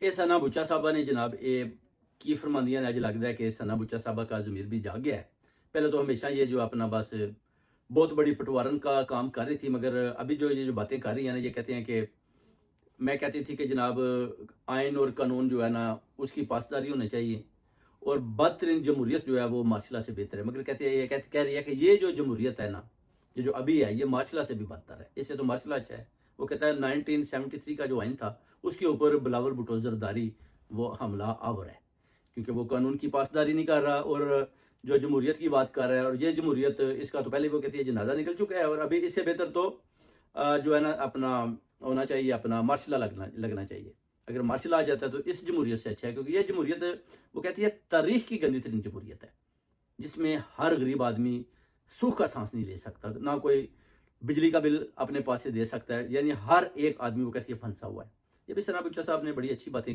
یہ ثنا بچا صاحبہ نے جناب کی فرماندیاں نے اج لگتا ہے کہ ثنا بچا صاحبہ کا ضمیر بھی جاگ گیا ہے. پہلے تو ہمیشہ یہ جو اپنا بس بہت بڑی پٹوارن کا کام کر رہی تھی، مگر ابھی جو یہ جو باتیں کر رہی ہیں نا، یہ کہتے ہیں کہ میں کہتی تھی کہ جناب آئین اور قانون جو ہے نا اس کی پاسداری ہونا چاہیے، اور بدترین جمہوریت جو ہے وہ مارشل لا سے بہتر ہے. مگر کہتے ہیں یہ کہہ رہی ہے کہ یہ جو جمہوریت ہے نا، یہ جو ابھی ہے، یہ مارشل لا سے بھی بدتر ہے، اس سے تو مارشل لا اچھا ہے. وہ کہتا ہے 1973 کا جو آئین تھا اس کے اوپر بلاول بھٹو زرداری وہ حملہ آور ہے، کیونکہ وہ قانون کی پاسداری نہیں کر رہا، اور جو جمہوریت کی بات کر رہا ہے. اور یہ جمہوریت اس کا تو پہلے وہ کہتی ہے جنازہ نکل چکا ہے، اور ابھی اس سے بہتر تو جو ہے نا اپنا ہونا چاہیے، اپنا مارشل لا لگنا چاہیے. اگر مارشل لا آ جاتا ہے تو اس جمہوریت سے اچھا ہے، کیونکہ یہ جمہوریت وہ کہتی ہے تاریخ کی گندی ترین جمہوریت ہے، جس میں ہر غریب آدمی سوکھ کا سانس نہیں لے سکتا، نہ کوئی بجلی کا بل اپنے پاس سے دے سکتا ہے، یعنی ہر ایک آدمی وہ کہتی ہے پھنسا ہوا ہے. یہ بھی ثنا بچا صاحب نے بڑی اچھی باتیں